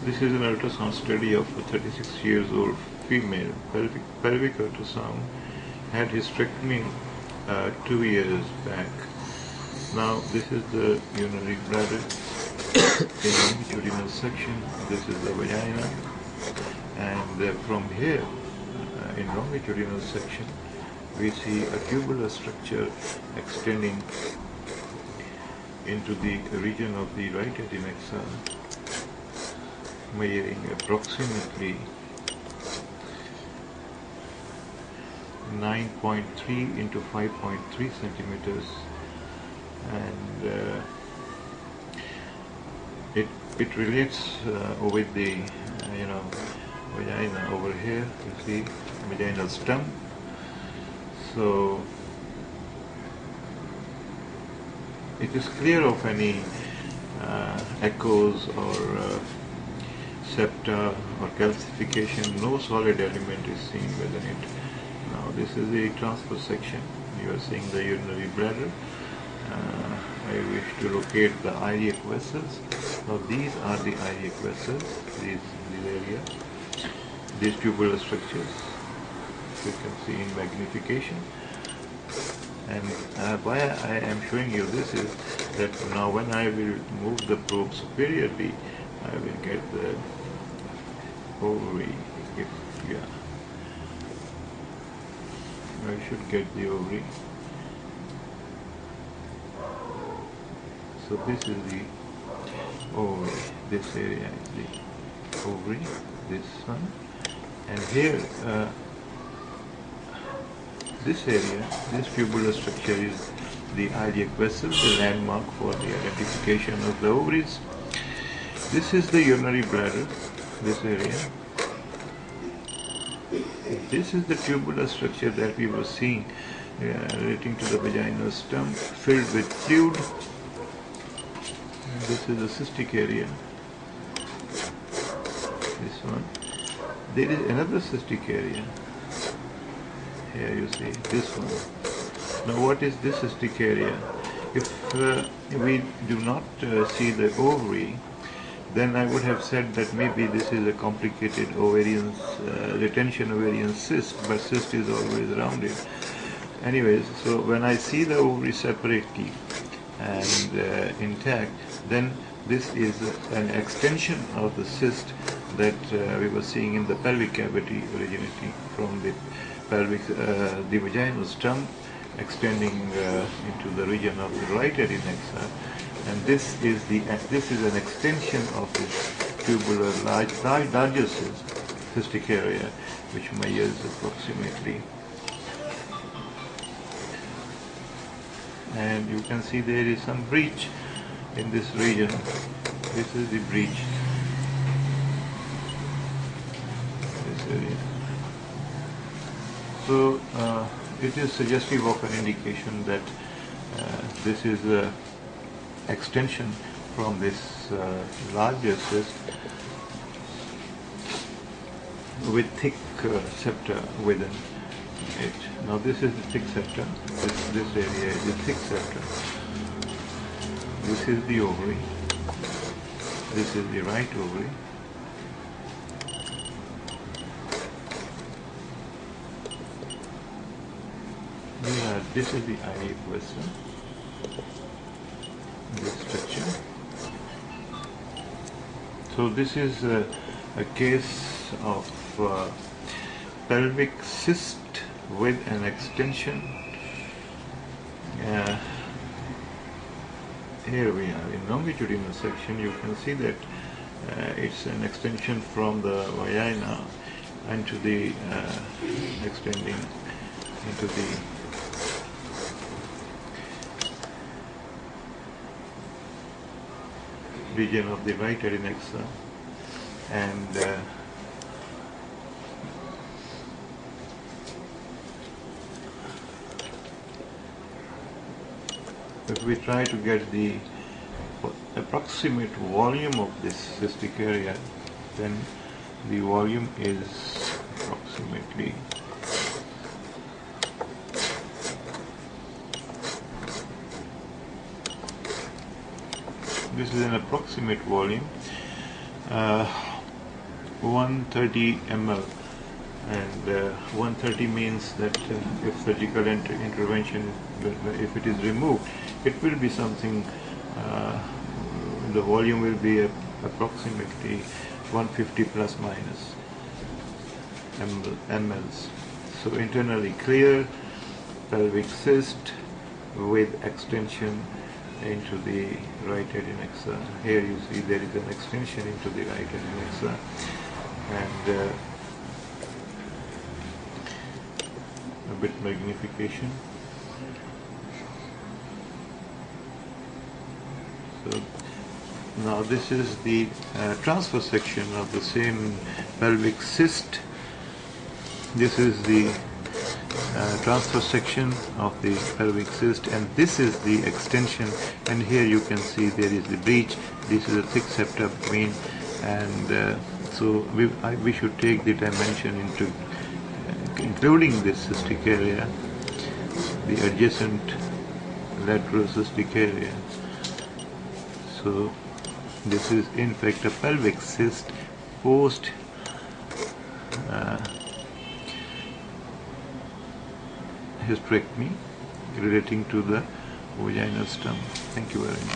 This is an ultrasound study of a 36 years old female. Pelvic ultrasound, had hysterectomy 2 years back. Now this is the urinary bladder in longitudinal section. This is the vagina, and from here in longitudinal section we see a tubular structure extending into the region of the right adnexa, measuring approximately 9.3 into 5.3 centimeters, and it relates with the vagina over here. You see vaginal stem. So it is clear of any echoes or septa or calcification. No solid element is seen within it. Now this is the transverse section. You are seeing the urinary bladder. I wish to locate the iliac vessels. Now these are the iliac vessels, these area, these tubular structures you can see in magnification. And why I am showing you this is that now when I will move the probe superiorly, I will get the ovary. I should get the ovary. So this is the ovary. This area is the ovary. This one, and here this area, this tubular structure is the iliac vessel, the landmark for the identification of the ovaries. This is the urinary bladder, this area. This is the tubular structure that we were seeing relating to the vaginal stem, filled with fluid. This is the cystic area. This one. There is another cystic area. Here you see this one. Now what is this cystic area? If we do not see the ovary, then I would have said that maybe this is a complicated ovarian retention ovarian cyst, but cyst is always around it. Anyways, so when I see the ovary separately and intact, then this is an extension of the cyst that we were seeing in the pelvic cavity, originating from the pelvic, the vaginal stem, extending into the region of the right adnexa, and this is an extension of this tubular larger cystic area, which measures approximately. And you can see there is some breach in this region. This is the breach. This area. So it is suggestive of an indication that this is an extension from this larger cyst with thick septa within it. Now this is the thick septa. This area is the thick septa. This is the ovary. This is the right ovary. This is the iliac vessel. This structure. So this is a case of pelvic cyst with an extension. Here we are in longitudinal section. You can see that it's an extension from the vagina into the extending into the region of the right adnexa, and if we try to get the approximate volume of this cystic area, then the volume is approximately this is an approximate volume. 130 ml, and 130 means that if surgical intervention, if it is removed, it will be something, the volume will be approximately 150 plus minus mLs. So internally clear pelvic cyst with extension into the right adnexa. Here you see there is an extension into the right adnexa, and a bit magnification. So now this is the transfer section of the same pelvic cyst. This is the transfer section of the pelvic cyst, and this is the extension, and here you can see there is the breach. This is a thick septum vein, and so we should take the dimension into including this cystic area, the adjacent lateral cystic area. So this is in fact a pelvic cyst post hysterectomy relating to the vaginal stump. Thank you very much.